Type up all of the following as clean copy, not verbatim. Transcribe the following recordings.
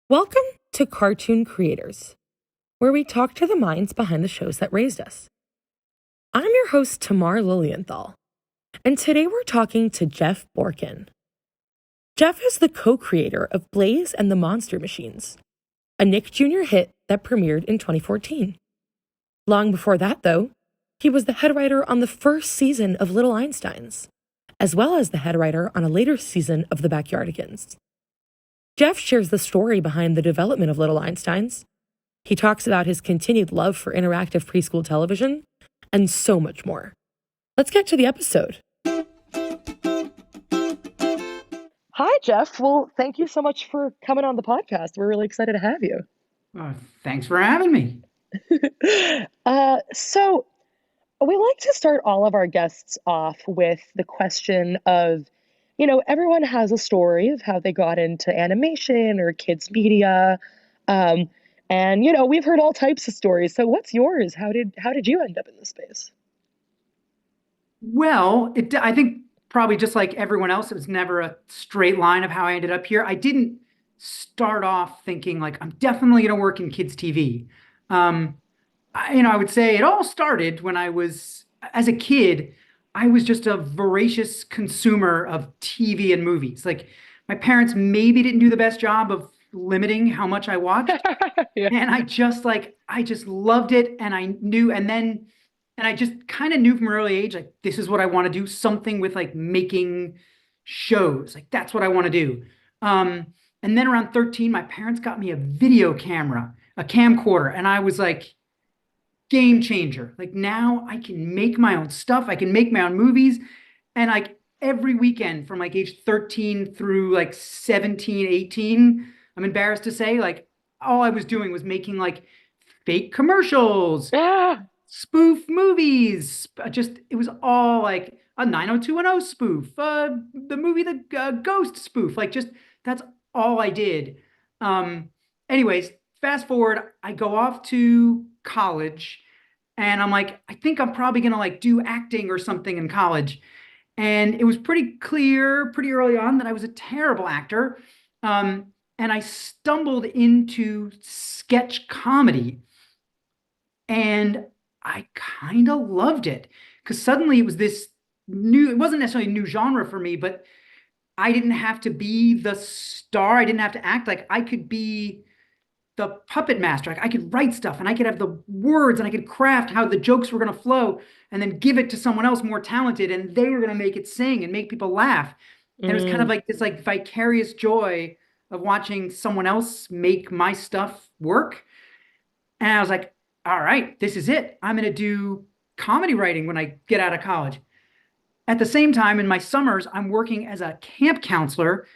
Welcome to Cartoon Creators, where we talk to the minds behind the shows that raised us. I'm your host, Tamar Lilienthal, and today we're talking to Jeff Borkin. Jeff is the co-creator of Blaze and the Monster Machines, a Nick Jr. hit that premiered in 2014. Long before that, though, he was the head writer on the first season of Little Einsteins, as well as the head writer on a later season of The Backyardigans. Jeff shares the story behind the development of Little Einsteins. He talks about his continued love for interactive preschool television, and so much more. Let's get to the episode. Hi, Jeff. Well, thank you so much for coming on the podcast. We're really excited to have you. Thanks for having me. So, we like to start all of our guests off with the question of, everyone has a story of how they got into animation or kids media. And we've heard all types of stories. So what's yours? How did you end up in this space? Well, I think probably just like everyone else, it was never a straight line of how I ended up here. I didn't start off thinking like I'm definitely going to work in kids TV. I would say it all started when as a kid, I was just a voracious consumer of TV and movies. Like my parents maybe didn't do the best job of limiting how much I watched. Yeah. And I just loved it. And I just kind of knew from an early age, like, this is what I want to do, something with like making shows. Like, that's what I want to do. Um, and then around 13, my parents got me a video camera, a camcorder. And I was like, game changer. Like, now I can make my own stuff, I can make my own movies. And like every weekend from like age 13 through like 17, 18, I'm embarrassed to say, like, all I was doing was making like fake commercials, Ah, spoof movies. Just it was all like a 90210 spoof, the movie The Ghost spoof. Like just that's all I did. Um, anyways, fast forward, I go off to college, and I'm like, I think I'm probably gonna like do acting or something in college. And it was pretty clear pretty early on that I was a terrible actor. And I stumbled into sketch comedy, and I kind of loved it because suddenly it was this new, it wasn't necessarily a new genre for me, but I didn't have to be the star. I didn't have to act. Like I could be the puppet master. Like I could write stuff and I could have the words and I could craft how the jokes were going to flow and then give it to someone else more talented and they were going to make it sing and make people laugh. And it was kind of mm. like this like vicarious joy of watching someone else make my stuff work. And I was like, all right, this is it. I'm going to do comedy writing when I get out of college. At the same time, in my summers, I'm working as a camp counselor.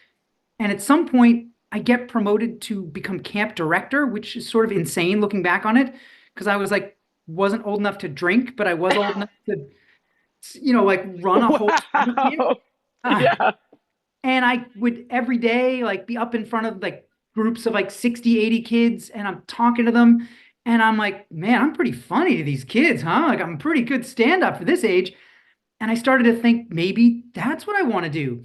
And at some point, I get promoted to become camp director, which is sort of insane looking back on it. Because I was like, wasn't old enough to drink, but I was old enough to, like run a whole summer camp. Wow. Uh, Yeah. and I would every day like be up in front of like groups of like 60, 80 kids and I'm talking to them and I'm like, man, I'm pretty funny to these kids, huh? Like I'm a pretty good stand up for this age. And I started to think maybe that's what I want to do.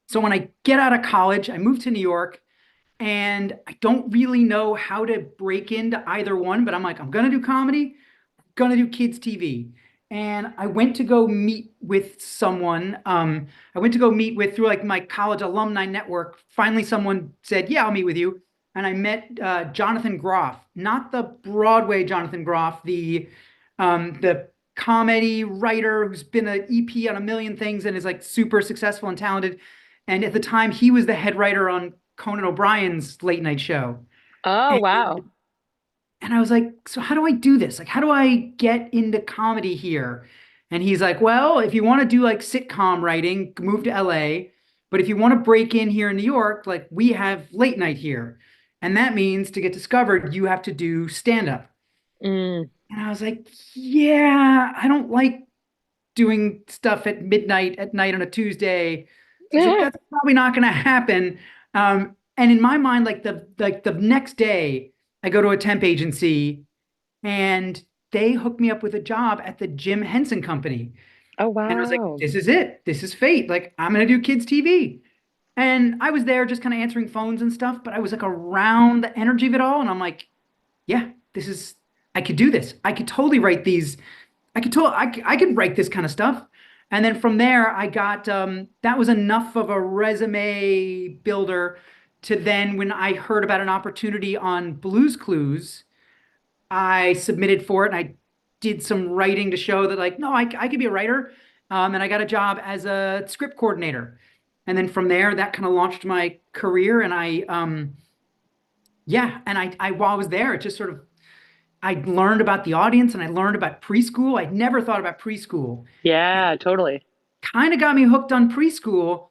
So when I get out of college, I moved to New York and I don't really know how to break into either one, but I'm like, I'm going to do comedy, gonna do kids TV. And I went to go meet with someone. I went to go meet with through like my college alumni network. Finally, someone said, "Yeah, I'll meet with you." And I met Jonathan Groff, not the Broadway Jonathan Groff, the comedy writer who's been an EP on a million things and is like super successful and talented. And at the time, he was the head writer on Conan O'Brien's late night show. Oh, And wow. and I was like, so how do I do this? Like, how do I get into comedy here? And he's like, well, if you want to do like sitcom writing, move to LA. But if you want to break in here in New York, like we have late night here. And that means to get discovered, you have to do stand up. Mm. And I was like, yeah, I don't like doing stuff at midnight at night on a Tuesday. So I was like, that's probably not going to happen. And in my mind, like the next day, I go to a temp agency and they hooked me up with a job at the Jim Henson Company. Oh, And I was like, wow. this is it. This is fate. Like I'm going to do kids TV. And I was there just kind of answering phones and stuff, but I was like around the energy of it all. And I'm like, yeah, this is, I could do this. I could totally write these. I could write this kind of stuff. And then from there, I got, that was enough of a resume builder to then when I heard about an opportunity on Blues Clues, I submitted for it and I did some writing to show that like, no, I could be a writer. And I got a job as a script coordinator. And then from there, that kind of launched my career. And while I was there, it just sort of, I learned about the audience and I learned about preschool. I'd never thought about preschool. Yeah, totally. Kind of got me hooked on preschool.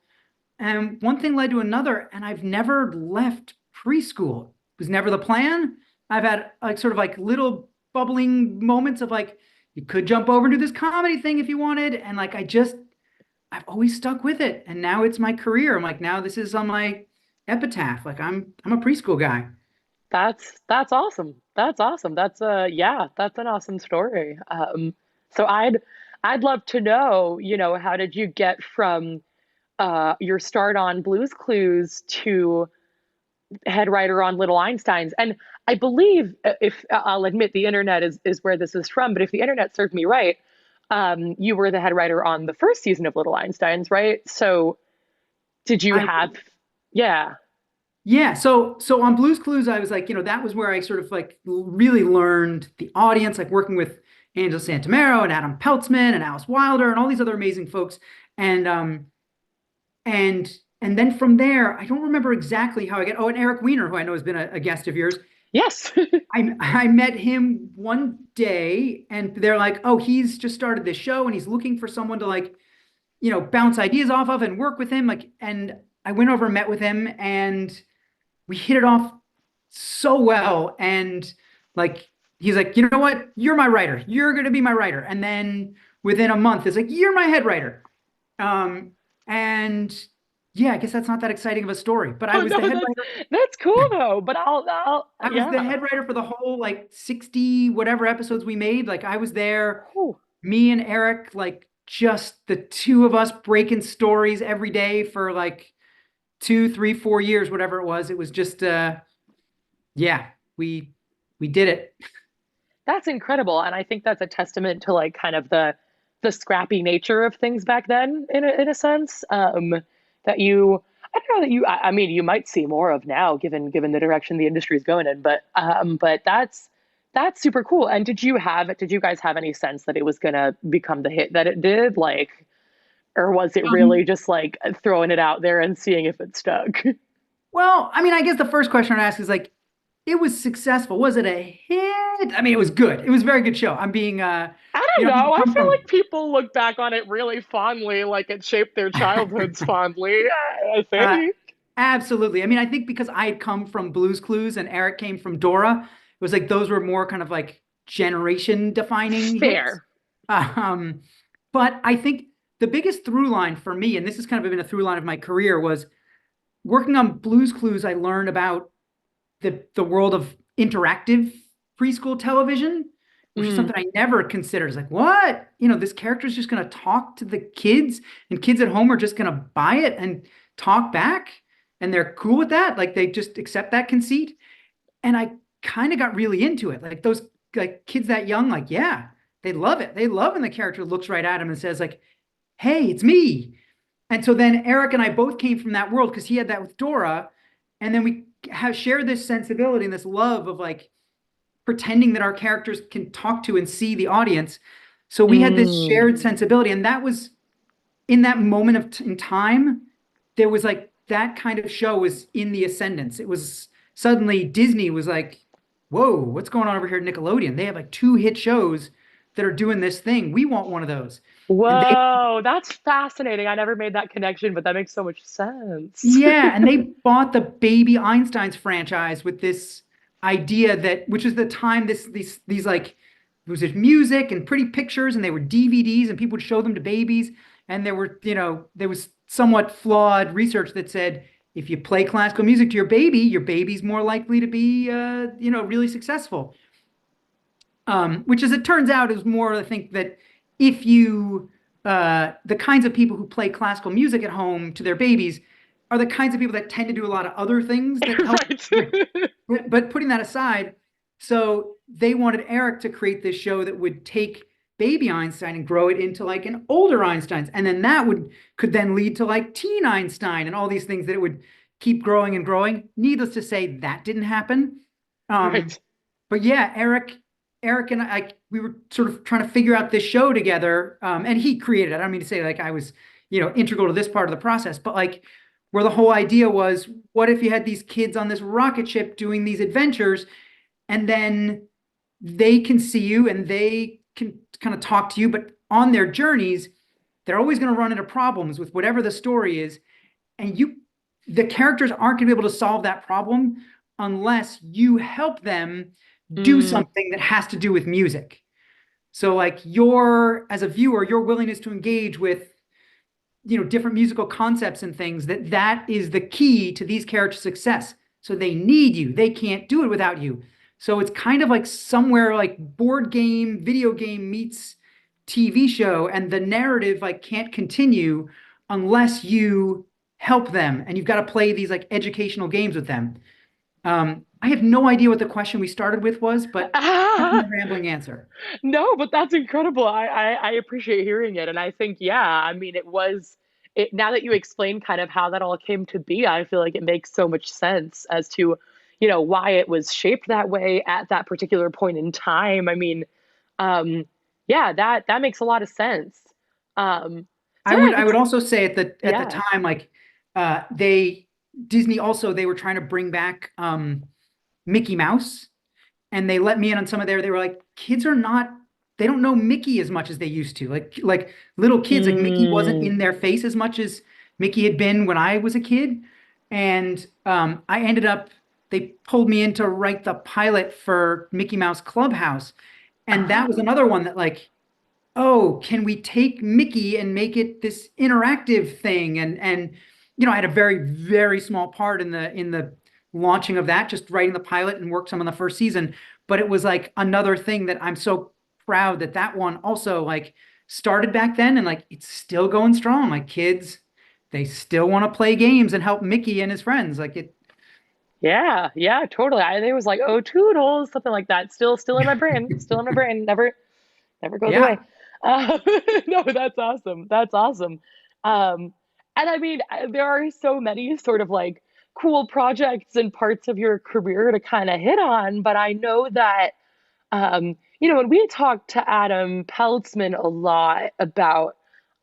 And one thing led to another, and I've never left preschool. It was never the plan. I've had like sort of like little bubbling moments of like, you could jump over and do this comedy thing if you wanted. And like I've always stuck with it. And now it's my career. I'm like, now this is on my epitaph. Like I'm a preschool guy. That's awesome. That's awesome. Yeah, that's an awesome story. So I'd love to know, how did you get from your start on Blues Clues to head writer on Little Einsteins? And I believe, if I'll admit the internet is where this is from, but if the internet served me right, you were the head writer on the first season of Little Einsteins, right? So did you I have, yeah. Yeah, so on Blues Clues, I was like, that was where I sort of like really learned the audience, like working with Angela Santomero and Adam Peltzman and Alice Wilder and all these other amazing folks. And and then from there, I don't remember exactly how I get. Oh, and Eric Weiner, who I know has been a guest of yours. Yes. I met him one day, and they're like, "Oh, he's just started this show, and he's looking for someone to like, bounce ideas off of and work with him." Like, and I went over and met with him, and we hit it off so well. And like, he's like, you know what? You're my writer. You're going to be my writer. And then within a month, it's like, you're my head writer. And yeah, I guess that's not that exciting of a story, but I Oh was no, the head that's writer. that's cool though. But I was the yeah. head writer for the whole like 60 whatever episodes we made. Like I was there, Whew. me and Eric, like just the two of us breaking stories every day for like 2, 3, 4 years, whatever it was. It was just yeah, we did it. That's incredible, and I think that's a testament to like kind of the scrappy nature of things back then, in a sense. That you, I don't know that you, I mean, you might see more of now, given the direction the industry is going in. But that's super cool. And did you guys have any sense that it was gonna become the hit that it did, like, or was it really Um, just like throwing it out there and seeing if it stuck? well, I mean, I guess the first question I'd ask is like, it was successful. Was it a hit? I mean, it was good. It was a very good show. I'm being I don't people know. I come feel from like people look back on it really fondly, like it shaped their childhoods fondly. I uh, think. absolutely. I mean, I think because I had come from Blues Clues and Eric came from Dora, it was like those were more kind of like generation defining hits. Fair. Um, but I think the biggest through line for me, and this has kind of been a through line of my career, was working on Blues Clues. I learned about the world of interactive preschool television, which is Mm. something I never considered. It's like, what? This character is just going to talk to the kids, and kids at home are just going to buy it and talk back, and they're cool with that. Like they just accept that conceit. And I kind of got really into it. Like those like kids that young, like, yeah, they love it. They love when the character looks right at him and says, like, hey, it's me. And so then Eric and I both came from that world because he had that with Dora. And then we have shared this sensibility and this love of like pretending that our characters can talk to and see the audience. So we had this Mm. shared sensibility. And that was in that moment in time, there was like that kind of show was in the ascendance. It was suddenly Disney was like, whoa, what's going on over here at Nickelodeon? They have like two hit shows that are doing this thing. We want one of those. And they Whoa, that's fascinating. I never made that connection, but that makes so much sense. Yeah, and they bought the Baby Einsteins franchise with this idea that, which is the time these like there was this music and pretty pictures, and they were DVDs, and people would show them to babies, and there was somewhat flawed research that said if you play classical music to your baby's more likely to be really successful. Which, as it turns out, is more, I think, that if you, the kinds of people who play classical music at home to their babies are the kinds of people that tend to do a lot of other things that help. Right. But putting that aside, so they wanted Eric to create this show that would take baby Einstein and grow it into like an older Einstein. And then that could then lead to like teen Einstein and all these things that it would keep growing and growing. Needless to say, that didn't happen. Um, Right. but yeah, Eric and I, we were sort of trying to figure out this show together. And he created it. I don't mean to say like I was, integral to this part of the process, but like where the whole idea was, what if you had these kids on this rocket ship doing these adventures, and then they can see you and they can kind of talk to you, but on their journeys, they're always going to run into problems with whatever the story is. And the characters aren't going to be able to solve that problem unless you help them do Mm, something that has to do with music. So like as a viewer, your willingness to engage with, different musical concepts and things, that is the key to these characters' success. So they need you. They can't do it without you. So it's kind of like somewhere like board game, video game meets TV show, and the narrative like can't continue unless you help them, and you've got to play these like educational games with them. I have no idea what the question we started with was, but that's my rambling answer. no, but that's incredible. I appreciate hearing it. And I think, yeah, I mean, now that you explained kind of how that all came to be, I feel like it makes so much sense as to, why it was shaped that way at that particular point in time. I mean, um, yeah, that makes a lot of sense. Um, I so would yeah, I would also say at the yeah. time, like they Disney also, they were trying to bring back Mickey Mouse, and they let me in on some of they were like, kids are not, they don't know Mickey as much as they used to. Like little kids, like Mickey wasn't Mm, in their face as much as Mickey had been when I was a kid. And I ended up, they pulled me in to write the pilot for Mickey Mouse Clubhouse. And that was ah, another one that like, oh, can we take Mickey and make it this interactive thing? And I had a very, very small part in the launching of that, just writing the pilot and worked some on the first season. But it was like another thing that I'm so proud that one also like started back then, and like it's still going strong. Like kids, they still want to play games and help Mickey and his friends. Like it. yeah, yeah, totally. I think it was like, oh, toodles, something like that. Still in my brain. Still in my brain. Never goes away. Yeah. Uh, no, that's awesome. That's awesome. And I mean, there are so many sort of like cool projects and parts of your career to kind of hit on, but I know that, when we talked to Adam Peltzman a lot about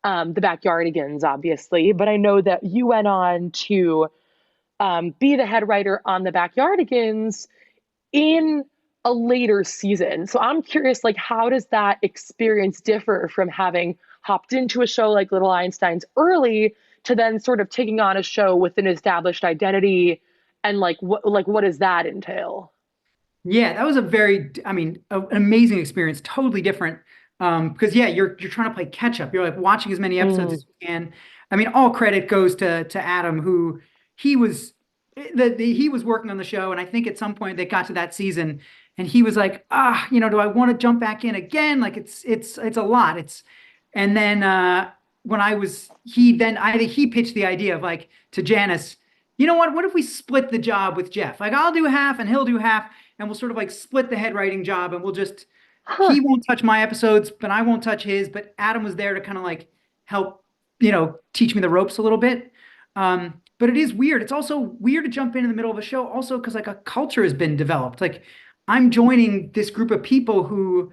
the Backyardigans, obviously, but I know that you went on to be the head writer on the Backyardigans in a later season. So I'm curious, like, how does that experience differ from having hopped into a show like Little Einsteins early to then sort of taking on a show with an established identity, and what does that entail? Yeah, that was an amazing experience, totally different. Because yeah, you're trying to play catch up. You're like watching as many episodes Mm. as you can. I mean, all credit goes to Adam, who he was he was working on the show, and I think at some point they got to that season, and he was like, do I want to jump back in again? Like it's a lot. And then when I was I think he pitched the idea of like to Janice, you know what if we split the job with Jeff? Like I'll do half and he'll do half, and we'll sort of like split the head writing job, and Huh. he won't touch my episodes, but I won't touch his. But Adam was there to kind of like help, teach me the ropes a little bit. But it is weird. It's also weird to jump in the middle of a show, also because like a culture has been developed. Like I'm joining this group of people who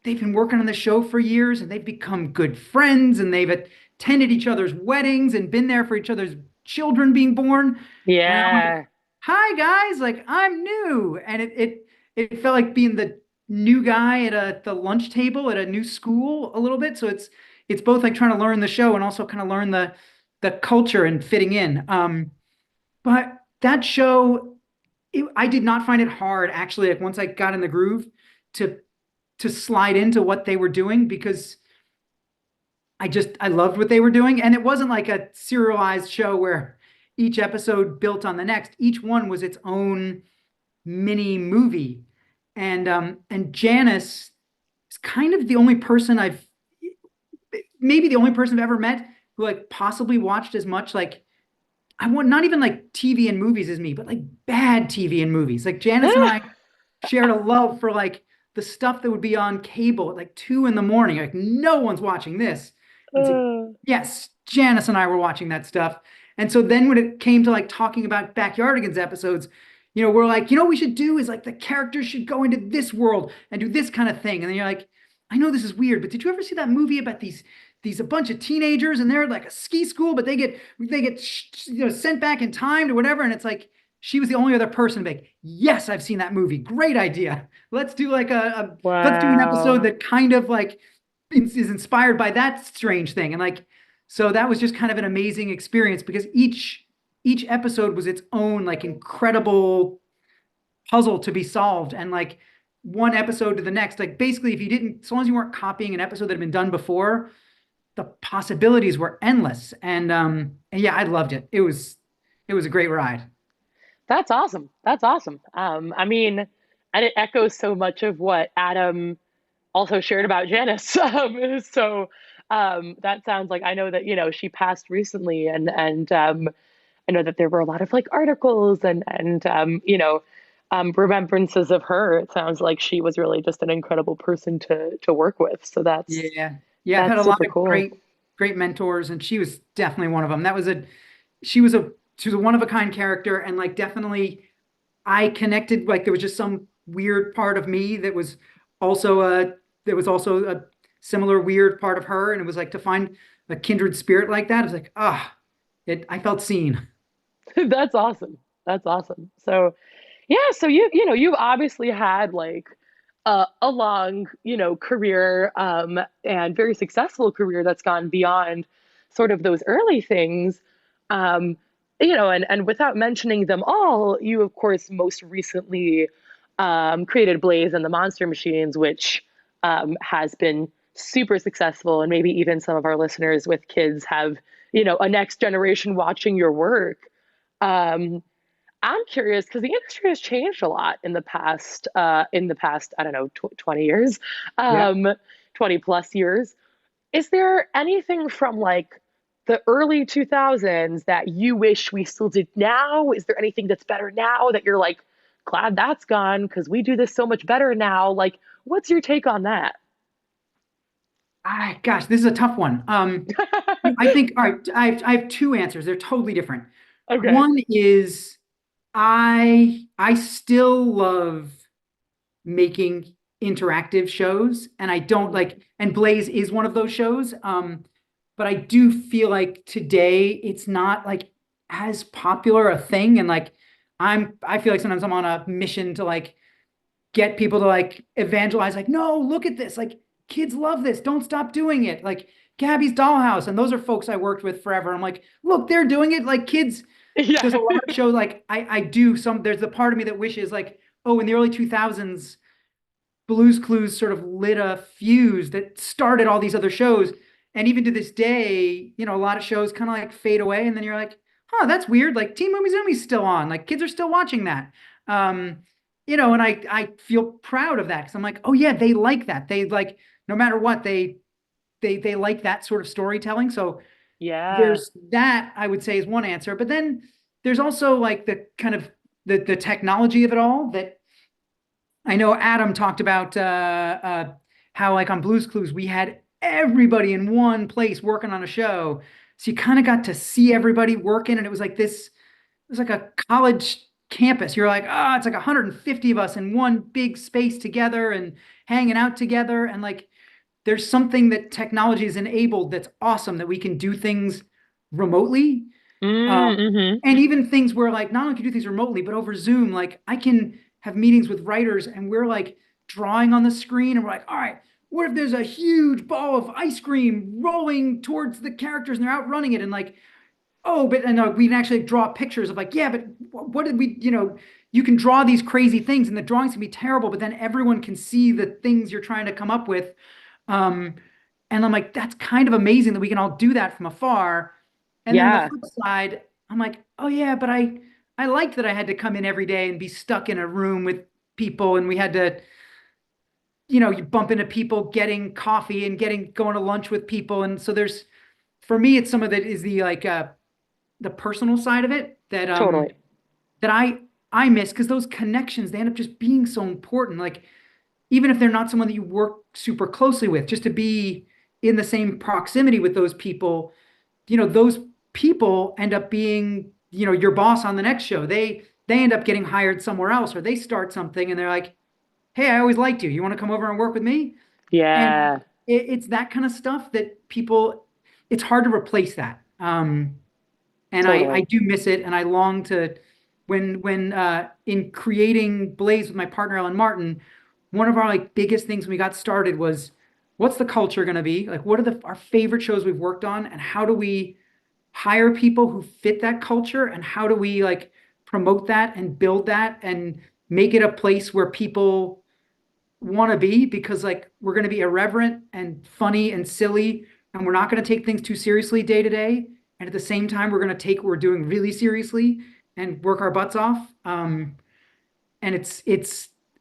they've been working on the show for years, and they've become good friends, and they've attended each other's weddings and been there for each other's children being born. And I'm like, Yeah. hi guys, like I'm new. And it felt like being the new guy at the lunch table at a new school a little bit. So it's both like trying to learn the show and also kind of learn the culture and fitting in. But that show, I did not find it hard actually. Like once I got in the groove to slide into what they were doing, because I loved what they were doing, and it wasn't like a serialized show where each episode built on the next. Each one was its own mini movie. And Janice is kind of the only person maybe the only person I've ever met who like possibly watched as much like I want not even like TV and movies as me, but like bad TV and movies. Like Janice and I shared a love for like the stuff that would be on cable at like 2 in the morning. Like no one's watching this. And so, Uh, yes, Janice and I were watching that stuff. And so then when it came to like talking about Backyardigans episodes, we're like, what we should do is like the characters should go into this world and do this kind of thing. And then you're like, I know this is weird, but did you ever see that movie about these a bunch of teenagers and they're like a ski school, but they get sent back in time to whatever, and it's like she was the only other person to be like, yes, I've seen that movie. Great idea. Let's do like let's do an episode wow. that kind of like is inspired by that strange thing. And like, so that was just kind of an amazing experience because each episode was its own like incredible puzzle to be solved. And like one episode to the next, like basically if you didn't, so long as you weren't copying an episode that had been done before, the possibilities were endless. And yeah, I loved it. It was a great ride. That's awesome. That's awesome. I mean, and it echoes so much of what Adam also shared about Janice. That sounds like I know that, she passed recently and I know that there were a lot of like articles and remembrances of her. It sounds like she was really just an incredible person to work with. So Yeah. Yeah, I've had that's a lot super of cool. great mentors, and she was definitely one of them. She was a one of a kind character, and like definitely I connected, like there was just some weird part of me that was also a similar weird part of her, and it was like to find a kindred spirit like that. It was like, I felt seen. That's awesome. That's awesome. So yeah, so you've obviously had like a long, career and very successful career that's gone beyond sort of those early things. Um, and without mentioning them all, you of course most recently created Blaze and the Monster Machines, which has been super successful, and maybe even some of our listeners with kids have, a next generation watching your work. Um, I'm curious because the industry has changed a lot in the past, I don't know, 20 years, Yeah. um, 20 plus years. Is there anything from like the early 2000s that you wish we still did now? Is there anything that's better now that you're like, glad that's gone because we do this so much better now? Like, what's your take on that? Gosh, this is a tough one. I think, all right, I have two answers. They're totally different. Okay. One is I still love making interactive shows, and I don't Mm. like, and Blaze is one of those shows. But I do feel like today it's not like as popular a thing, and like I feel like sometimes I'm on a mission to like get people to like evangelize, like, no, look at this, like kids love this, don't stop doing it, like Gabby's Dollhouse, and those are folks I worked with forever. I'm like, look, they're doing it, like kids. Yeah. There's a lot of shows like I do some. There's the part of me that wishes like, oh, in the early 2000s, Blue's Clues sort of lit a fuse that started all these other shows. And even to this day, a lot of shows kind of like fade away, and then you're like, huh, that's weird. Like Teen Movie Zoomie's still on. Like kids are still watching that. Um, and I feel proud of that because I'm like, oh yeah, they like that. They like no matter what, they like that sort of storytelling. So Yeah. there's that I would say is one answer. But then there's also like the kind of the technology of it all that I know Adam talked about how like on Blue's Clues we had everybody in one place working on a show. So you kind of got to see everybody working, and it was like this, it was like a college campus. You're like, oh, it's like 150 of us in one big space together and hanging out together. And like there's something that technology has enabled that's awesome, that we can do things remotely. Mm-hmm. And even things where like not only can you do things remotely, but over Zoom, like I can have meetings with writers and we're like drawing on the screen and we're like, all right, what if there's a huge ball of ice cream rolling towards the characters and they're out running it, and like, oh, but and we can actually draw pictures of like, yeah, but what did we, you can draw these crazy things and the drawings can be terrible, but then everyone can see the things you're trying to come up with. Um, and I'm like, that's kind of amazing that we can all do that from afar. And then on the Yeah. flip side, I'm like, oh yeah, but I liked that I had to come in every day and be stuck in a room with people, and we had to, you bump into people getting coffee and going to lunch with people. And so for me, it's some of it is the like the personal side of it that Totally. that I miss, because those connections, they end up just being so important. Like, even if they're not someone that you work super closely with, just to be in the same proximity with those people, those people end up being, your boss on the next show. They end up getting hired somewhere else, or they start something and they're like, "Hey, I always liked you. You want to come over and work with me?" And Yeah, it's that kind of stuff that people, it's hard to replace that. And I totally. do miss it, and I long to, when in creating Blaze with my partner Ellen Martin, one of our like biggest things when we got started was, what's the culture going to be? Like, what are our favorite shows we've worked on, and how do we hire people who fit that culture, and how do we like promote that and build that and make it a place where people want to be, because like we're going to be irreverent and funny and silly, and we're not going to take things too seriously day to day, and at the same time we're going to take what we're doing really seriously and work our butts off. And it's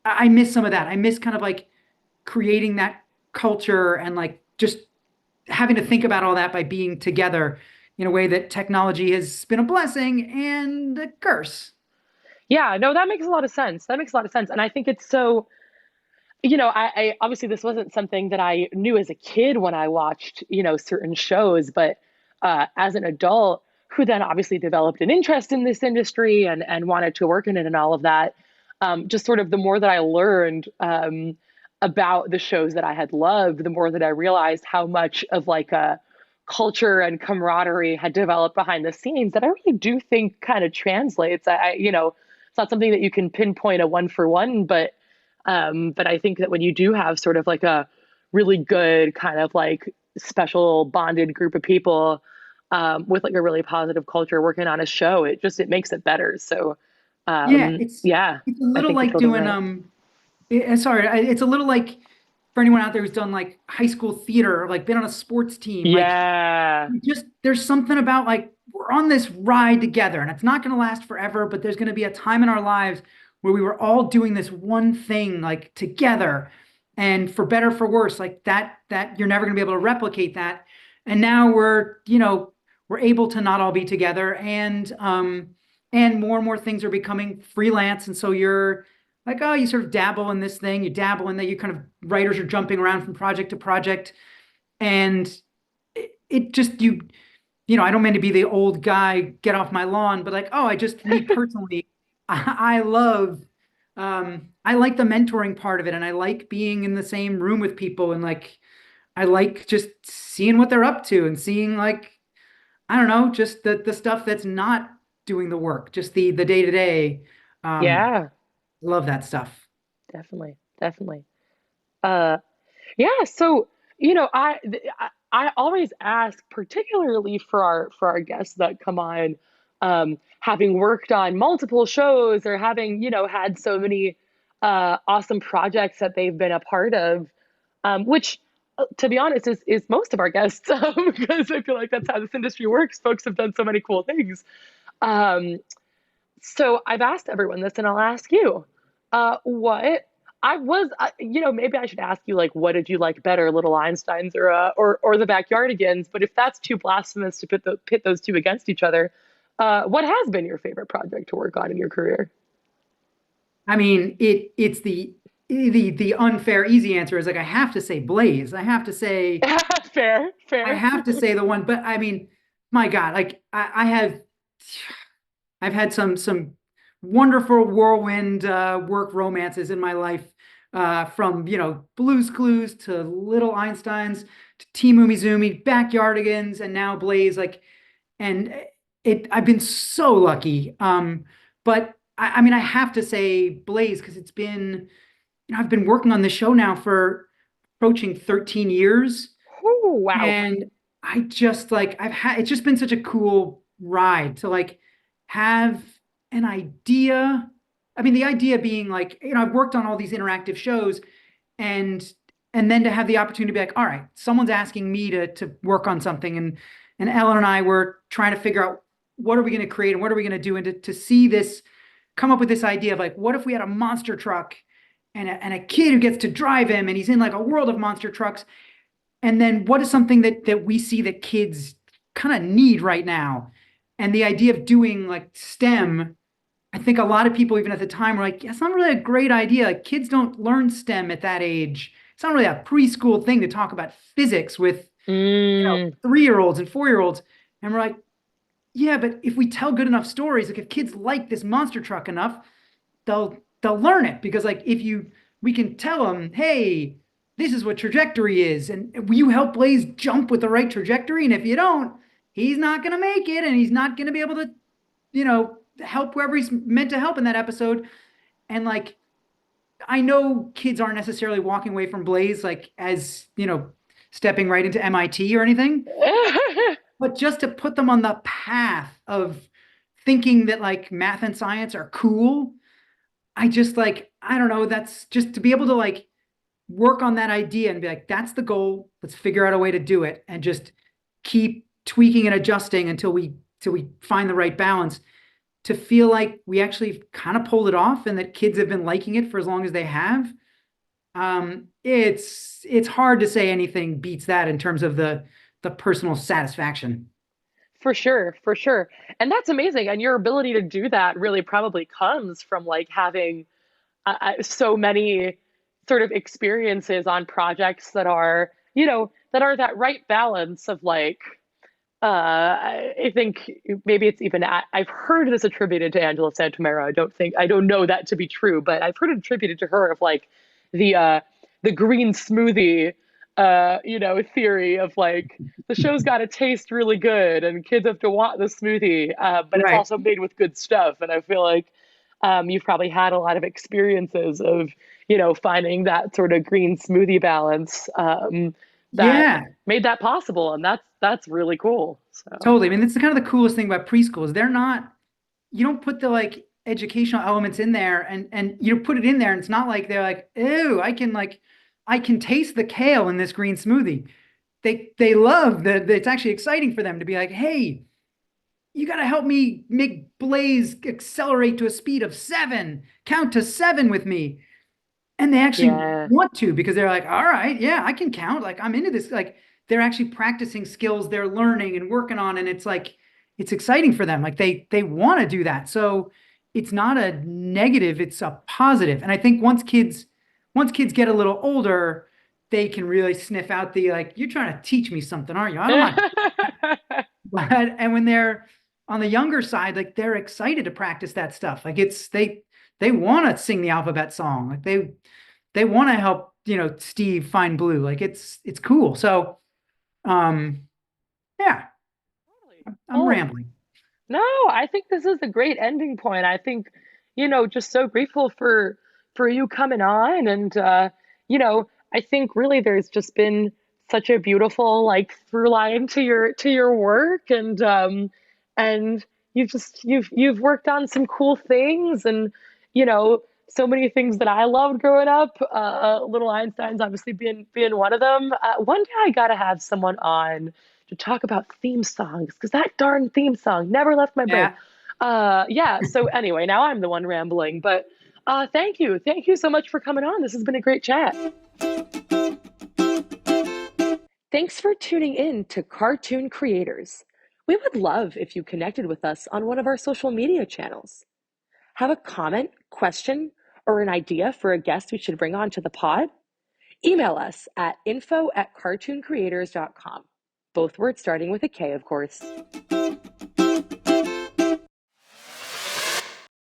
I miss some of that. I miss kind of like creating that culture, and like just having to think about all that by being together in a way that technology has been a blessing and a curse. Yeah, no, that makes a lot of sense. That makes a lot of sense. And I think it's so, I obviously this wasn't something that I knew as a kid when I watched, certain shows, but as an adult who then obviously developed an interest in this industry and wanted to work in it and all of that, just sort of the more that I learned about the shows that I had loved, the more that I realized how much of like a culture and camaraderie had developed behind the scenes that I really do think kind of translates. It's not something that you can pinpoint a one for one, but I think that when you do have sort of like a really good kind of like special bonded group of people with like a really positive culture working on a show, it makes it better. So Yeah, yeah, it's a I little think you're like totally doing right. sorry, it's a little like, for anyone out there who's done like high school theater or like been on a sports team, like Yeah, just there's something about like we're on this ride together, and it's not going to last forever, but there's going to be a time in our lives where we were all doing this one thing like together, and for better for worse, like that you're never going to be able to replicate that. And now we're able to not all be together, and more and more things are becoming freelance, and so you're like, oh, you sort of dabble in this thing, you dabble in that, you kind of, writers are jumping around from project to project, and it just, I don't mean to be the old guy, get off my lawn, but like, oh, me personally, I love, I like the mentoring part of it. And I like being in the same room with people. And like, I like just seeing what they're up to, and seeing like, I don't know, just the stuff that's not doing the work, just the day to day. yeah, Love that stuff. definitely, definitely. Uh, Yeah, so I always ask, particularly for our guests that come on, having worked on multiple shows or having had so many awesome projects that they've been a part of, which to be honest is most of our guests because I feel like that's how this industry works. Folks have done so many cool things. Um, so I've asked everyone this, and I'll ask you, what I was, maybe I should ask you like, what did you like better, Little Einsteins or the Backyardigans? But if that's too blasphemous to pit those two against each other, what has been your favorite project to work on in your career? I mean, it's the unfair easy answer is like, I have to say Blaze. Fair, I fair. have to say the one, but I mean, my God, like I've had some wonderful whirlwind work romances in my life, from Blue's Clues to Little Einsteins to Team Umizoomi, Backyardigans, and now Blaze. Like, and I've been so lucky. But I mean, I have to say Blaze, because it's been, I've been working on the show now for approaching 13 years, Oh, wow. and I just like, it's just been such a cool ride to like have an idea. I mean, the idea being like, I've worked on all these interactive shows, and then to have the opportunity to be like, all right, someone's asking me to work on something, and Ellen and I were trying to figure out what are we going to create and what are we going to do, and to see this, come up with this idea of like, what if we had a monster truck, and a kid who gets to drive him, and he's in like a world of monster trucks, and then what is something that we see that kids kind of need right now, And the idea of doing like STEM, I think a lot of people, even at the time, were like, yeah, it's not really a great idea. Like, kids don't learn STEM at that age. It's not really a preschool thing to talk about physics with, Mm, 3-year-olds and 4-year-olds. And we're like, yeah, but if we tell good enough stories, like if kids like this monster truck enough, they'll learn it because like if you we can tell them, hey, this is what trajectory is, and you help Blaze jump with the right trajectory, and if you don't, he's not going to make it, and he's not going to be able to, help whoever he's meant to help in that episode. And like I know kids aren't necessarily walking away from Blaze like as stepping right into MIT or anything, but just to put them on the path of thinking that like math and science are cool. I just like, I don't know, that's just to be able to like work on that idea and be like, that's the goal. Let's figure out a way to do it and just keep tweaking and adjusting until we find the right balance to feel like we actually kind of pulled it off and that kids have been liking it for as long as they have. It's hard to say anything beats that in terms of the personal satisfaction. for sure, for sure. And that's amazing. And your ability to do that really probably comes from like having so many sort of experiences on projects that are, that are that right balance of like, I think maybe it's even, I've heard this attributed to Angela Santamera. I don't know that to be true, but I've heard it attributed to her of like the, uh, the green smoothie, theory of like the show's got to taste really good and kids have to want the smoothie, but it's Right. also made with good stuff. And I feel like, you've probably had a lot of experiences of, finding that sort of green smoothie balance, that Yeah, made that possible, and that's really cool. So totally. I mean, that's the kind of the coolest thing about preschools. They're not, you don't put the like educational elements in there and you put it in there and it's not like they're like, ew, I can taste the kale in this green smoothie. They love that it's actually exciting for them to be like, hey, you got to help me make Blaze accelerate to a speed of 7. Count to 7 with me. And they actually yeah, want to because they're like, all right, yeah, I can count. Like I'm into this. Like they're actually practicing skills they're learning and working on, and it's like it's exciting for them. Like they want to do that. So it's not a negative, it's a positive. And I think once kids get a little older, they can really sniff out the like, you're trying to teach me something, aren't you? I don't want. But and when they're on the younger side, like they're excited to practice that stuff. Like they want to sing the alphabet song. Like they want to help, Steve find blue. Like it's cool. So um yeah, totally. I'm Oh, rambling. no, I think this is a great ending point. I think, just so grateful for you coming on and I think really there's just been such a beautiful like through line to your work and you've worked on some cool things and so many things that I loved growing up. Little Einsteins obviously being one of them. One day I gotta have someone on to talk about theme songs because that darn theme song never left my brain. Yeah. Yeah. So anyway, now I'm the one rambling, but thank you so much for coming on. This has been a great chat. Thanks for tuning in to Cartoon Creators. We would love if you connected with us on one of our social media channels. Have a comment, question, or an idea for a guest we should bring on to the pod? Email us at info@cartooncreators.com. Both words starting with a K, of course.